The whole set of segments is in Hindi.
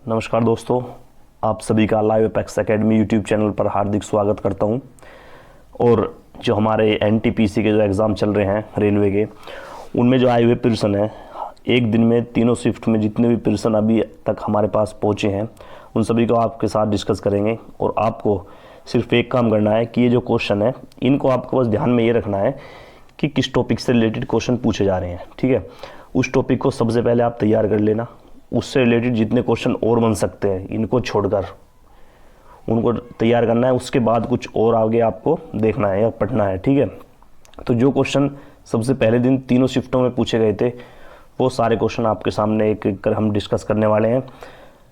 नमस्कार दोस्तों, आप सभी का live apex academy YouTube channel पर हार्दिक स्वागत करता हूं। और जो हमारे एनटीपीसी के जो एग्ज़ाम चल रहे हैं रेलवे के, उनमें जो आए हुए प्रश्न हैं, एक दिन में तीनों शिफ्ट में जितने भी प्रश्न अभी तक हमारे पास पहुंचे हैं उन सभी को आपके साथ डिस्कस करेंगे। और आपको सिर्फ एक काम करना है कि ये जो क्वेश्चन है इनको आपको बस ध्यान में ये रखना है कि किस टॉपिक से रिलेटेड क्वेश्चन पूछे जा रहे हैं। ठीक है, उस टॉपिक को सबसे पहले आप तैयार कर लेना। उससे रिलेटेड जितने क्वेश्चन और बन सकते हैं इनको छोड़कर उनको तैयार करना है। उसके बाद कुछ और आगे आपको देखना है या पढ़ना है। ठीक है, तो जो क्वेश्चन सबसे पहले दिन तीनों शिफ्टों में पूछे गए थे वो सारे क्वेश्चन आपके सामने एक एक कर हम डिस्कस करने वाले हैं।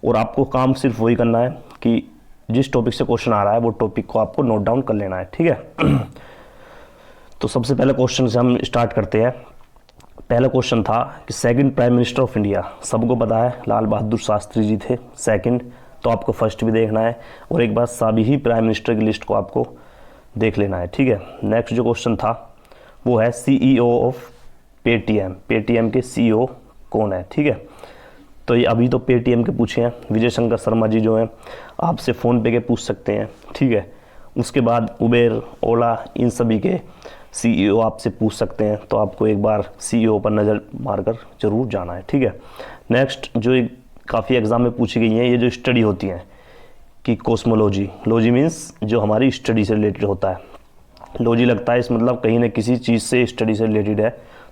और आपको काम सिर्फ वही करना है कि जिस टॉपिक से क्वेश्चन आ रहा है वो टॉपिक को आपको नोट डाउन कर लेना है। ठीक है, तो सबसे पहले क्वेश्चन से हम स्टार्ट करते हैं। पहला क्वेश्चन था कि second prime minister of India, सबको पता है लाल बहादुर शास्त्री जी थे सेकंड, तो आपको फर्स्ट भी देखना है और एक बार सभी ही प्राइम मिनिस्टर की लिस्ट को आपको देख लेना है। ठीक है, नेक्स्ट जो क्वेश्चन था वो है सीईओ ऑफ पेटीएम, पेटीएम के सीईओ कौन है। ठीक है, तो ये अभी तो पेटीएम के पूछे हैं, विजय शंकर शर्मा जी जो हैं आपसे फ़ोन पे के पूछ सकते हैं। ठीक है, उसके बाद उबेर, ओला, इन सभी के सीईओ आपसे पूछ सकते हैं, तो आपको एक बार सीईओ पर नज़र मारकर जरूर जाना है। ठीक है, नेक्स्ट जो काफ़ी एग्जाम में पूछी गई हैं ये जो स्टडी होती हैं कि कॉस्मोलॉजी, लॉजी मीन्स जो हमारी स्टडी से रिलेटेड होता है, लॉजी लगता है इस मतलब कहीं ना किसी चीज़ से स्टडी से रिलेटेड है।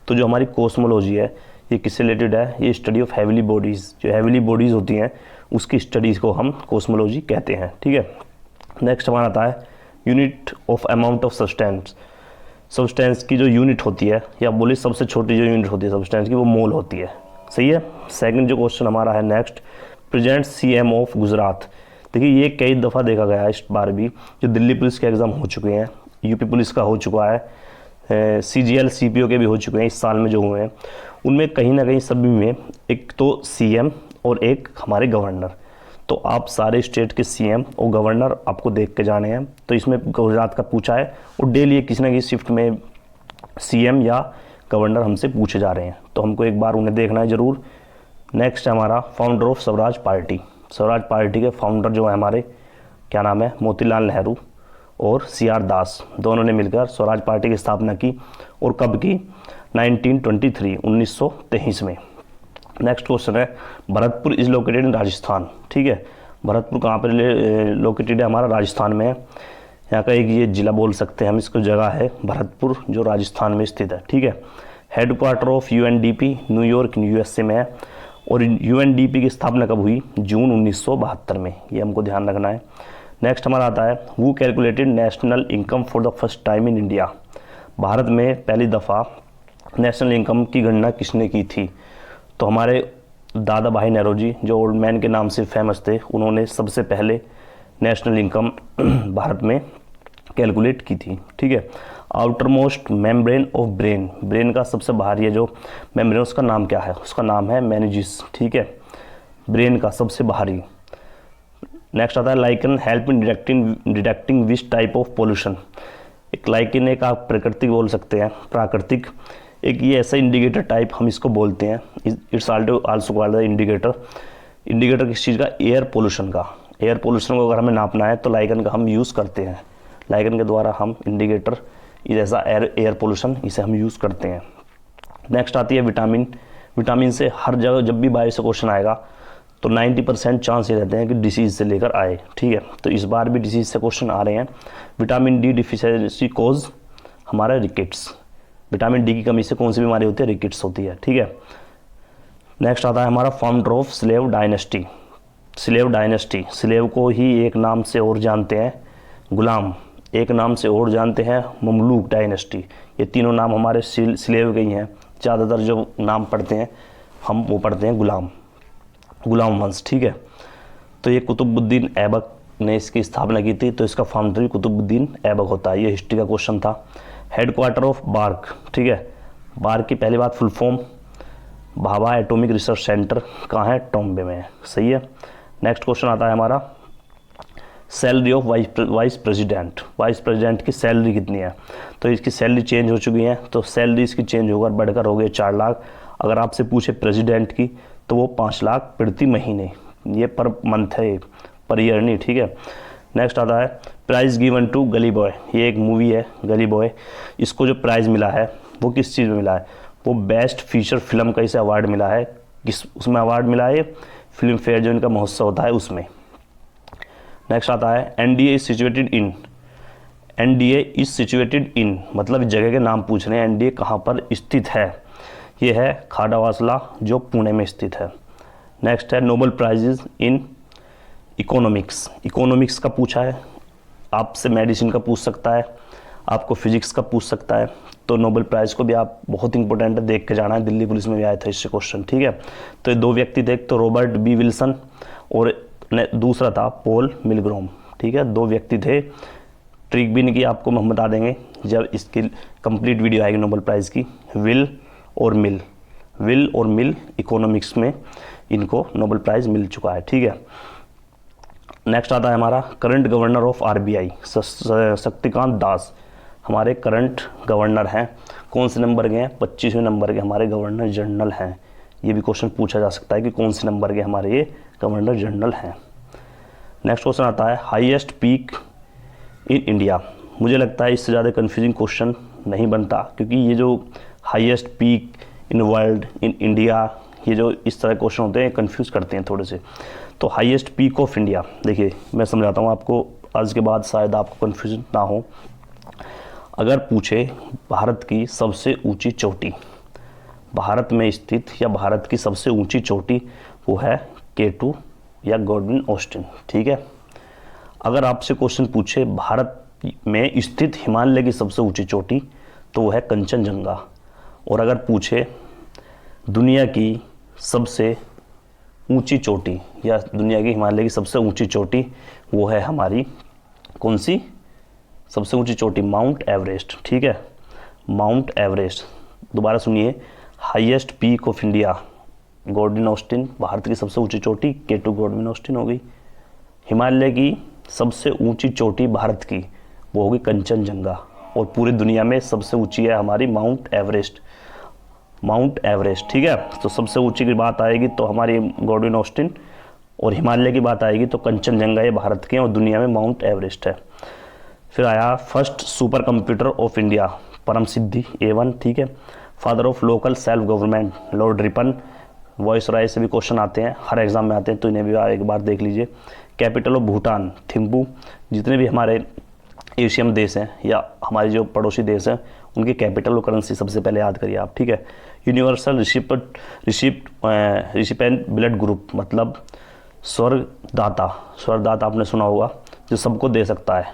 तो जो हमारी कॉस्मोलॉजी है ये किससे रिलेटेड है, ये स्टडी ऑफ हैविली बॉडीज़, जो हैविली बॉडीज़ होती हैं उसकी स्टडीज़ को हम कॉस्मोलॉजी कहते हैं। ठीक है, नेक्स्ट हमारा आता है unit of amount of substance, substance की जो यूनिट होती है या बोले सबसे छोटी जो यूनिट होती है सब्सटेंस की वो मोल होती है। सही है। सेकंड जो क्वेश्चन हमारा है next, present CM of Gujarat. देखिए ये कई दफ़ा देखा गया है इस बार भी, जो दिल्ली पुलिस के एग्ज़ाम हो चुके हैं, यूपी पुलिस का हो चुका है, सीजीएल सीपीओ के भी हो चुके हैं इस साल में जो हुए हैं, उनमें कहीं ना कहीं सभी में एक तो सीएम और एक हमारे गवर्नर, तो आप सारे स्टेट के सीएम और गवर्नर आपको देख के जाने हैं। तो इसमें गुजरात का पूछा है और डेली किसी न किसी शिफ्ट में सीएम या गवर्नर हमसे पूछे जा रहे हैं, तो हमको एक बार उन्हें देखना है ज़रूर। नेक्स्ट है हमारा founder of Swaraj party, Swaraj party के फाउंडर जो है हमारे क्या नाम है, मोतीलाल नेहरू और सीआर दास, दोनों ने मिलकर स्वराज पार्टी की स्थापना की। और कब की, 1923 में। नेक्स्ट क्वेश्चन है Bharatpur is located in Rajasthan. ठीक है, भरतपुर कहाँ पर लोकेटेड है, हमारा राजस्थान में है। यहाँ का एक ये ज़िला बोल सकते हैं हम, इसको जगह है भरतपुर जो राजस्थान में स्थित है। ठीक है, headquarter of UNDP New York USA में है। और यूएनडीपी की स्थापना कब हुई, जून 1972 में, ये हमको ध्यान रखना है। नेक्स्ट हमारा आता है who calculated national income for the first time in India, Bharat में पहली दफ़ा नेशनल इनकम की गणना किसने की थी। तो हमारे दादा भाई नेहरू जो ओल्ड मैन के नाम से फेमस थे, उन्होंने सबसे पहले नेशनल इनकम भारत में कैलकुलेट की थी। ठीक है, outer most membrane of brain, brain का सबसे बाहरी है जो मेम्ब्रेन, उसका नाम क्या है, उसका नाम है मेनिंजिस। ठीक है, ब्रेन का सबसे बाहरी। नेक्स्ट आता है lichen help in detecting which type of pollution. एक लाइकन एक आप प्राकृतिक बोल सकते हैं, प्राकृतिक एक ये ऐसा इंडिकेटर टाइप हम इसको बोलते हैं। It's also called the indicator. Indicator किस चीज़ का, एयर पोल्यूशन का। एयर पोल्यूशन को अगर हमें नापना है तो लाइकन का हम यूज़ करते हैं, लाइकन के द्वारा हम इंडिकेटर जैसा एयर पोल्यूशन इसे हम यूज़ करते हैं। नेक्स्ट आती है विटामिन। विटामिन से हर जगह जब भी बायो से क्वेश्चन आएगा तो 90% चांस ये रहते हैं कि डिसीज़ से लेकर आए। ठीक है, तो इस बार भी डिसीज़ से क्वेश्चन आ रहे हैं। विटामिन डी डिफिशियंसी कोज हमारा रिकेट्स, विटामिन डी की कमी से कौन सी बीमारी होती है, रिकेट्स होती है। ठीक है, नेक्स्ट आता है हमारा founder of slave dynasty. Slave dynasty, slave को ही एक नाम से और जानते हैं गुलाम, एक नाम से और जानते हैं ममलूक डायनेस्टी। ये तीनों नाम हमारे स्लेव के ही हैं। ज़्यादातर जो नाम पढ़ते हैं हम वो पढ़ते हैं गुलाम, गुलाम वंश। ठीक है, तो ये कुतुबुद्दीन ऐबक ने इसकी स्थापना की थी, तो इसका फाउंडर भी कुतुबुद्दीन ऐबक होता है। ये हिस्ट्री का क्वेश्चन था। Headquarter of BARC. ठीक है, बार्क की पहली बात full form Bhabha atomic research centre कहाँ है, टॉम्बे में है। सही है। नेक्स्ट क्वेश्चन आता है हमारा salary of vice president. Vice president की सैलरी कितनी है, तो इसकी सैलरी चेंज हो चुकी है, तो सैलरी इसकी चेंज होकर बढ़कर हो गई 4 लाख। अगर आपसे पूछे प्रेसिडेंट की तो वो 5 लाख प्रति महीने ये पर मंथ है, पर ईयर नहीं, ठीक है। नेक्स्ट आता है प्राइज़ गिवन टू गली बॉय। ये एक मूवी है गली बॉय, इसको जो प्राइज़ मिला है वो किस चीज़ में मिला है? वो बेस्ट फीचर फिल्म का इसे अवार्ड मिला है। किस उसमें अवार्ड मिला है? फिल्म फेयर जो इनका महोत्सव होता है उसमें। नेक्स्ट आता है NDA is situated in. NDA is situated in मतलब जगह के नाम पूछ रहे हैं, एनडीए कहाँ पर स्थित है? ये है खाडावासला जो पुणे में स्थित है। नेक्स्ट है Nobel prizes in economics. Economics का पूछा है, आपसे मेडिसिन का पूछ सकता है, आपको फिजिक्स का पूछ सकता है, तो नोबेल प्राइज़ को भी आप बहुत इंपॉर्टेंट है, देख के जाना है, दिल्ली पुलिस में भी आया था इससे क्वेश्चन, ठीक है। तो ये दो व्यक्ति थे, तो रॉबर्ट बी विल्सन और दूसरा था पॉल मिलग्रोम, ठीक है। दो व्यक्ति थे। ट्रिक भी इनकी आपको हम बता देंगे जब इसकी कंप्लीट वीडियो आएगी नोबेल प्राइज़ की। विल और मिल इकोनॉमिक्स में इनको नोबेल प्राइज़ मिल चुका है, ठीक है। नेक्स्ट आता है हमारा current governor of RBI Shaktikanta Das हमारे करंट गवर्नर हैं। कौन से नंबर के हैं? 25वें नंबर के हमारे गवर्नर जनरल हैं। ये भी क्वेश्चन पूछा जा सकता है कि कौन से नंबर के हमारे ये गवर्नर जनरल हैं। नेक्स्ट क्वेश्चन आता है हाईएस्ट पीक इन इंडिया। मुझे लगता है इससे ज़्यादा कन्फ्यूजिंग क्वेश्चन नहीं बनता, क्योंकि ये जो highest peak in world, in India, ये जो इस तरह क्वेश्चन होते हैं कन्फ्यूज़ करते हैं थोड़े से। तो हाईएस्ट पीक ऑफ इंडिया, देखिए मैं समझाता हूँ आपको, आज के बाद शायद आपको कन्फ्यूजन ना हो। अगर पूछे भारत की सबसे ऊंची चोटी, भारत में स्थित या भारत की सबसे ऊंची चोटी, वो है K2 या गॉडविन ऑस्टिन, ठीक है। अगर आपसे क्वेश्चन पूछे भारत में स्थित हिमालय की सबसे ऊंची चोटी, तो वो है कंचनजंगा। और अगर पूछे दुनिया की सबसे ऊंची चोटी या दुनिया की हिमालय की सबसे ऊंची चोटी, वो है हमारी कौन सी सबसे ऊंची चोटी? माउंट एवरेस्ट, ठीक है, माउंट एवरेस्ट। दोबारा सुनिए, highest peak of India Godwin Austen, Bharat की सबसे ऊंची चोटी K2 गॉडविन ऑस्टिन हो गई। हिमालय की सबसे ऊंची चोटी भारत की वो होगी कंचनजंगा, और पूरी दुनिया में सबसे ऊंची है हमारी माउंट एवरेस्ट, माउंट एवरेस्ट, ठीक है। तो सबसे ऊंची की बात आएगी तो हमारी गॉडविन ऑस्टिन, और हिमालय की बात आएगी तो कंचनजंगा ये भारत के, और दुनिया में माउंट एवरेस्ट है। फिर आया first super computer of India, Param Siddhi A1, ठीक है। Father of local self government, Lord Ripon. Viceroy से भी क्वेश्चन आते हैं, हर एग्जाम में आते हैं, तो इन्हें भी एक बार देख लीजिए। Capital of Bhutan, Thimphu. जितने भी हमारे एशियन देश हैं या हमारे जो पड़ोसी देश हैं, उनकी कैपिटल और करेंसी सबसे पहले याद करिए आप, ठीक है। यूनिवर्सल रिसिपेंट ब्लड ग्रुप मतलब स्वर्गदाता, स्वर्गदाता आपने सुना होगा, जो सबको दे सकता है,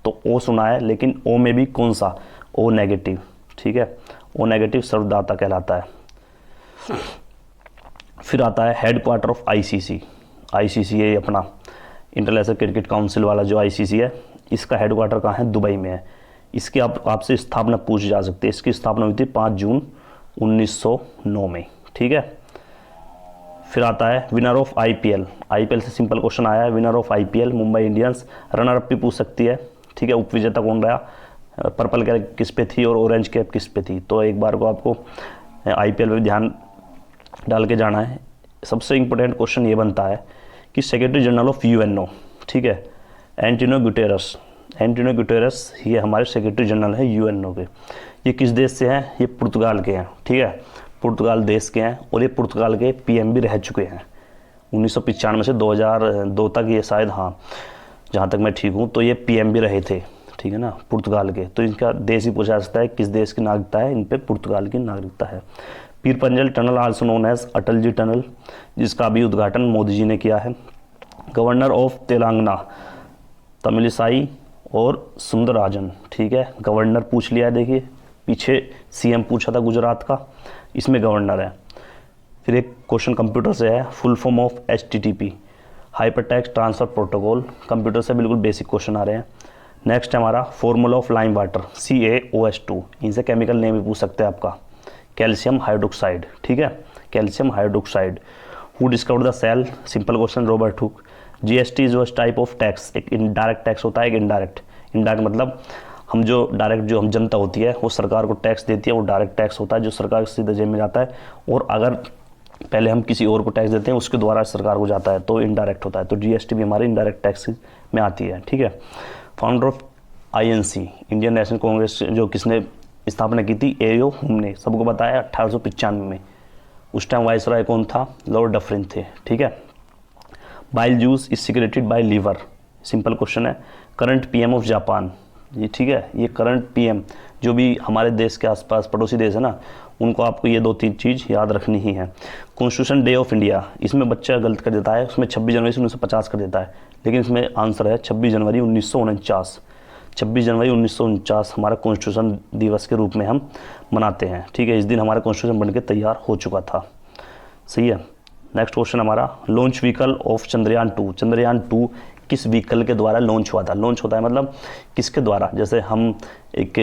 तो O सुना है, लेकिन O में भी कौन सा? O नेगेटिव, ठीक है, O नेगेटिव स्वर्गदाता कहलाता है। फिर आता है head quarter of ICC। ICC ये अपना इंटरनेशनल क्रिकेट काउंसिल वाला जो ICC है, इसका हेड क्वार्टर कहाँ है? दुबई में है। इसकी आपसे स्थापना पूछी जा सकती है। इसकी स्थापना हुई थी 5 जून 1909 में, ठीक है। फिर आता है विनर ऑफ IPL से सिंपल क्वेश्चन आया है, winner of IPL Mumbai Indians. Runner up भी पूछ सकती है, ठीक है, उपविजेता कौन रहा, पर्पल कैप किस पे थी और ऑरेंज कैप किस पे थी। तो एक बार को आपको IPL पे ध्यान डाल के जाना है। सबसे इम्पोर्टेंट क्वेश्चन ये बनता है कि सेक्रेटरी जनरल ऑफ UNO, ठीक है, एंटोनियो गुटेरस। एंटोनियो गुटेरस ये हमारे सेक्रेटरी जनरल है UNO के। ये किस देश से हैं? ये पुर्तगाल के हैं, ठीक है, पुर्तगाल देश के हैं, और ये पुर्तगाल के PM भी रह चुके हैं 1995 से 2002 तक, ये शायद, हाँ जहाँ तक मैं ठीक हूँ, तो ये PM भी रहे थे, ठीक है ना, पुर्तगाल के। तो इनका देश ही पूछा जा सकता है किस देश की नागरिकता है, इन पे पुर्तगाल की नागरिकता है। पीरपंजल tunnel also known as Atal ji tunnel, जिसका भी उद्घाटन मोदी जी ने किया है। गवर्नर ऑफ तेलंगाना तमिलिसाई और सुंदरराजन, ठीक है, गवर्नर पूछ लिया है, देखिए पीछे CM पूछा था गुजरात का, इसमें गवर्नर है। फिर एक क्वेश्चन कंप्यूटर से है, full form of HTTP hypertext transfer protocol, computer से बिल्कुल बेसिक क्वेश्चन आ रहे हैं। नेक्स्ट है हमारा formula of lime water CaOH2, इनसे केमिकल नेम भी पूछ सकते हैं आपका, कैल्शियम हाइड्रोक्साइड, ठीक है, calcium hydroxide. Who discovered the cell, simple question, Robert Hooke. GST is was type of tax, एक इनडायरेक्ट टैक्स होता है, एक इनडायरेक्ट। इनडायरेक्ट मतलब हम जो डायरेक्ट जो हम जनता होती है वो सरकार को टैक्स देती है, वो डायरेक्ट टैक्स होता है जो सरकार सीधे जेब में जाता है। और अगर पहले हम किसी और को टैक्स देते हैं, उसके द्वारा सरकार को जाता है, तो इनडायरेक्ट होता है। तो जीएसटी भी हमारे इनडायरेक्ट टैक्स में आती है, ठीक है। Founder of INC, Indian national Congress, जो किसने स्थापना की थी? एओ हुम ने, सबको बताया 1895 में। उस टाइम वाइसराय कौन था? लॉर्ड डफरिन थे, ठीक है। Bile juice is secreted by liver, simple question है। करंट पीएम ऑफ जापान, ये ठीक है, ये करंट पीएम जो भी हमारे देश के आसपास पड़ोसी देश है ना, उनको आपको ये 2-3 चीज़ याद रखनी ही है। कॉन्स्टिट्यूशन डे ऑफ इंडिया, इसमें बच्चा गलत कर देता है, उसमें 26 जनवरी 1950 कर देता है, लेकिन इसमें आंसर है 26 जनवरी 1949। 26 जनवरी 1949 हमारा कॉन्स्टिट्यूशन दिवस के रूप में हम मनाते हैं, ठीक है। इस दिन हमारा कॉन्स्टिट्यूशन बनकर तैयार हो चुका था, सही है। नेक्स्ट क्वेश्चन हमारा, launch vehicle of Chandrayaan 2। Chandrayaan 2 किस व्हीकल के द्वारा लॉन्च हुआ था? लॉन्च होता है मतलब किसके द्वारा? जैसे हम एक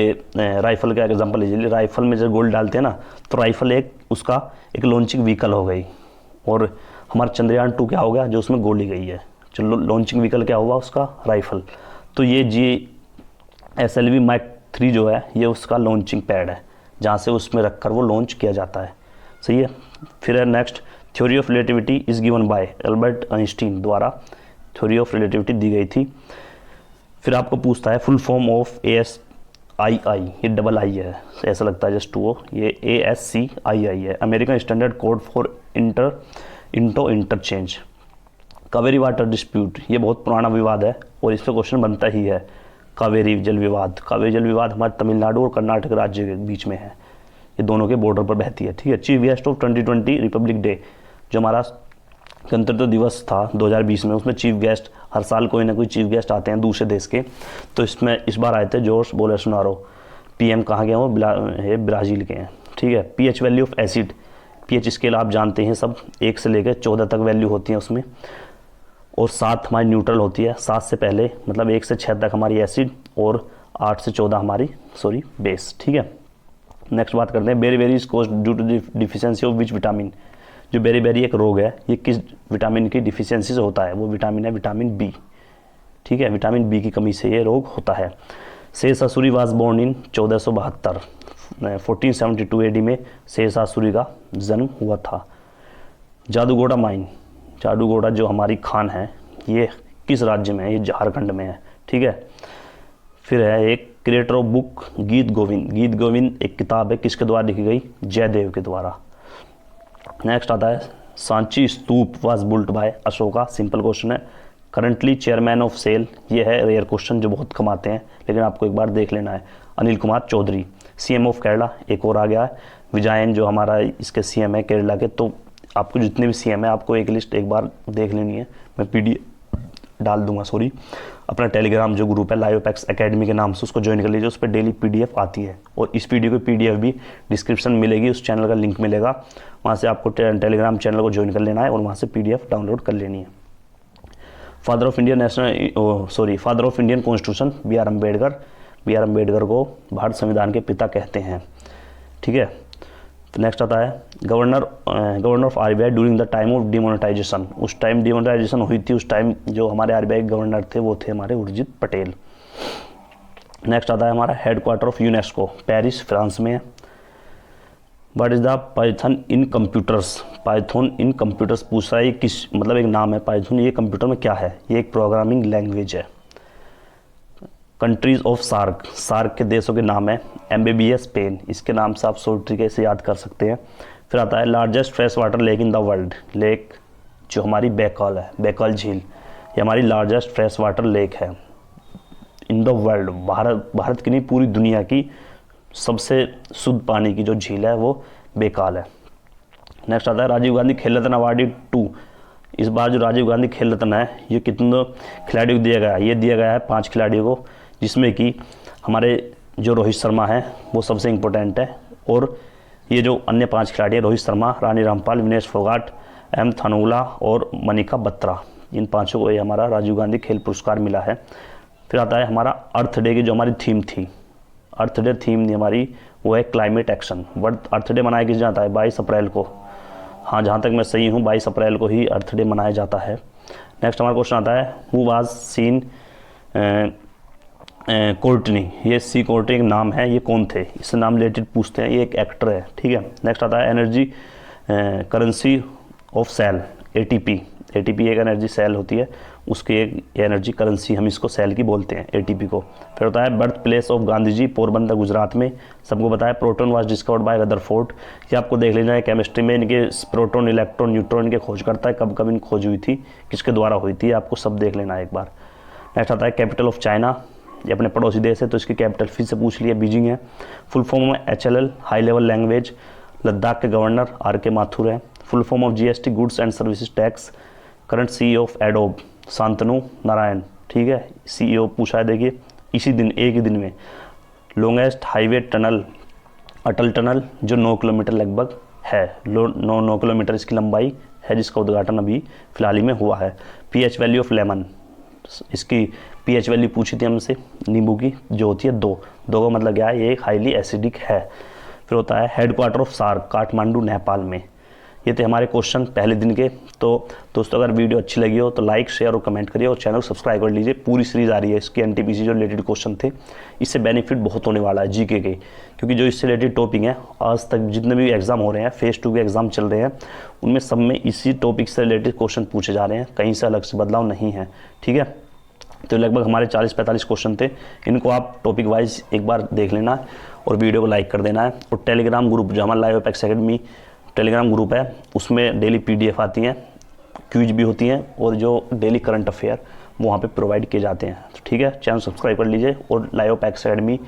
राइफल का एग्जांपल लीजिए, राइफल में जब गोली डालते हैं ना, तो राइफल एक उसका एक लॉन्चिंग व्हीकल हो गई, और हमारा चंद्रयान 2 क्या हो गया? जो उसमें गोली गई है। चलो, लॉन्चिंग व्हीकल क्या हुआ उसका? राइफल। तो ये GSLV मार्क 3 जो है, ये उसका लॉन्चिंग पैड है, जहाँ से उसमें रखकर वो लॉन्च किया जाता है, सही है। फिर है next, theory of relativity is given by Albert Einstein द्वारा थ्योरी ऑफ रिलेटिविटी दी गई थी। फिर आपको पूछता है फुल फॉर्म ऑफ ASCII, ये डबल आई है, ऐसा लगता है जस्ट 2 हो, ये ASCII है, American standard code for interchange. Kaveri water dispute, ये बहुत पुराना विवाद है और इस पर क्वेश्चन बनता ही है। कावेरी जल विवाद, कावेरी जल विवाद हमारे तमिलनाडु और कर्नाटक राज्य के बीच में है, ये दोनों के बॉर्डर पर बहती है, ठीक है। Chief guest of 2020 Republic day, जो हमारा गणतंत्र दिवस था 2020 में, उसमें चीफ गेस्ट हर साल कोई ना कोई चीफ गेस्ट आते हैं दूसरे देश के, तो इसमें इस बार आए थे जॉर्ज बोल्सोनारो। PM कहाँ गए? वो ब्राज़ील के हैं, ठीक है। pH value of acid, pH scale आप जानते हैं सब, 1 से लेकर 14 तक वैल्यू होती है उसमें, और 7 हमारी न्यूट्रल होती है, 7 से पहले मतलब 1 से 6 तक हमारी एसिड, और 8 से 14 हमारी बेस, ठीक है। नेक्स्ट बात करते हैं, beri is caused due to deficiency of which vitamin. जो बेरी एक रोग है, ये किस विटामिन की डिफिशियंसी से होता है? वो विटामिन है विटामिन B, ठीक है। विटामिन B की कमी से ये रोग होता है। Shershah Suri was born in 1472, 1472 AD में शेरशाह सूरी का जन्म हुआ था। जादूगोड़ा माइन, जादूगोड़ा जो हमारी खान है, ये किस राज्य में है? ये झारखंड में है, ठीक है। फिर है एक क्रिएटर ऑफ बुक गीत गोविंद, गीत गोविंद एक किताब है, किसके द्वारा लिखी गई? जयदेव के द्वारा। नेक्स्ट आता है, Sanchi stupa was built by Ashoka, simple question है। करंटली चेयरमैन ऑफ सेल, ये है रेयर क्वेश्चन जो बहुत कम आते हैं, लेकिन आपको एक बार देख लेना है। अनिल कुमार चौधरी। CM ऑफ केरला एक और आ गया है, विजयन, जो हमारा इसके CM है केरला के। तो आपको जितने भी CM है, आपको एक लिस्ट एक बार देख लेनी है, मैं PDF डाल दूंगा, अपना टेलीग्राम जो ग्रुप है लाइवपैक्स एकेडमी के नाम से, उसको ज्वाइन कर लीजिए, उस पर डेली PDF आती है, और इस वीडियो की PDF भी डिस्क्रिप्शन में मिलेगी, उस चैनल का लिंक मिलेगा, वहाँ से आपको टेलीग्राम चैनल को ज्वाइन कर लेना है और वहाँ से PDF डाउनलोड कर लेनी है। Father of Indian constitution B.R. Ambedkar, B.R. Ambedkar को भारत संविधान के पिता कहते हैं, ठीक है। तो नेक्स्ट आता है, governor of RBI during the time of demonetisation, उस टाइम डिमोनेटाइजेशन हुई थी, उस टाइम जो हमारे RBI गवर्नर थे वो थे हमारे उर्जित पटेल। नेक्स्ट आता है हमारा headquarter of UNESCO, Paris France में है। What is the Python in computers, Python in computers पूछ रहा है, किस मतलब एक नाम है पाइथन, ये कंप्यूटर में क्या है? ये एक प्रोग्रामिंग लैंग्वेज है। कंट्रीज ऑफ सार्क के देशों के नाम है एम्बेबिया स्पेन, इसके नाम से आप शॉर्ट तरीके से याद कर सकते हैं। फिर आता है largest fresh water lake in the world, lake जो हमारी बैकॉल है, बैकॉल झील, ये हमारी लार्जेस्ट फ्रेश वाटर लेक है इन द वर्ल्ड, भारत की नहीं पूरी दुनिया की सबसे शुद्ध पानी की जो झील है वो बैकॉल है। नेक्स्ट आता है राजीव गांधी खेल रत्न अवार्डी 2, इस बार जो राजीव गांधी खेल रत्न है ये कितने खिलाड़ियों को दिया गया है? ये दिया गया है 5 खिलाड़ियों को, जिसमें कि हमारे जो रोहित शर्मा है वो सबसे इम्पोर्टेंट है, और ये जो अन्य 5 खिलाड़ी हैं, रोहित शर्मा, रानी रामपाल, विनेश फोगाट, M. थानुला और मनिका बत्रा, इन 5 को ये हमारा राजीव गांधी खेल पुरस्कार मिला है। फिर आता है हमारा अर्थ डे की जो हमारी थीम थी, अर्थ डे थीम हमारी वो है क्लाइमेट एक्शन। वर्ल्ड अर्थ डे मनाया किस जाता है? 22 अप्रैल को, हाँ जहाँ तक मैं सही हूँ 22 अप्रैल को ही अर्थ डे मनाया जाता है। नेक्स्ट हमारा क्वेश्चन आता है हु वाज सीन कोर्टनी, ये सी कोर्टनी एक नाम है, ये कौन थे? इससे नाम रिलेटेड पूछते हैं, ये एक एक्टर है, ठीक है। नेक्स्ट आता है energy currency of cell ATP. ATP एक एनर्जी सेल होती है, उसकी एक एनर्जी करेंसी हम इसको सेल की बोलते हैं एटीपी को। फिर होता है birth place of Gandhi ji, Porbandar Gujarat में, सबको बताया। Proton was discovered by Rutherford, ये आपको देख लेना है केमिस्ट्री में, इनके प्रोटॉन इलेक्ट्रॉन न्यूट्रॉन इनके खोज करता है, कब कब इनकी खोज हुई थी, किसके द्वारा हुई थी, आपको सब देख लेना है एक बार। नेक्स्ट आता है कैपिटल ऑफ चाइना, ये अपने पड़ोसी देश है तो इसकी कैपिटल फिर से पूछ लिया, बीजिंग है। फुल फॉर्म में HLL high level language, Ladakh के गवर्नर RK माथुर है। Full form of GST goods and services tax, current CEO of adobe Shantanu Narayan, ठीक है, CEO पूछा है। देखिए इसी दिन एक ही दिन में लॉन्गेस्ट हाईवे टनल अटल टनल जो 9 किलोमीटर लगभग है, 9 किलोमीटर इसकी लंबाई है, जिसका उद्घाटन अभी फिलहाल ही में हुआ है। pH वैल्यू ऑफ लेमन, इसकी pH वैल्यू पूछी थी हमसे नींबू की, जो होती है 2 का मतलब क्या है, ये हाईली एसिडिक है। फिर होता है headquarter of SAARC Kathmandu Nepal में। ये थे हमारे क्वेश्चन पहले दिन के। तो दोस्तों अगर वीडियो अच्छी लगी हो तो लाइक शेयर और कमेंट करिए और चैनल को सब्सक्राइब कर लीजिए। पूरी सीरीज आ रही है इसकी NTPC जो रिलेटेड क्वेश्चन थे, इससे बेनिफिट बहुत होने वाला है GK के, क्योंकि जो इससे रिलेटेड टॉपिक है आज तक जितने भी एग्जाम हो रहे हैं, फेज़ 2 के एग्जाम चल रहे हैं, उनमें सब में इसी टॉपिक से रिलेटेड क्वेश्चन पूछे जा रहे हैं, कहीं से अलग से बदलाव नहीं है, ठीक है। तो लगभग हमारे 40-45 क्वेश्चन थे, इनको आप टॉपिक वाइज एक बार देख लेना है और वीडियो को लाइक कर देना है। और टेलीग्राम ग्रुप जो हमारा live apex academy telegram group है, उसमें डेली PDF आती हैं, क्विज भी होती हैं और जो डेली करंट अफेयर वहाँ पे प्रोवाइड किए जाते हैं। तो ठीक है, चैनल सब्सक्राइब कर लीजिए और live apex academy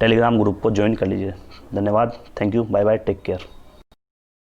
telegram group को ज्वाइन कर लीजिए। धन्यवाद, thank you, bye bye, take care.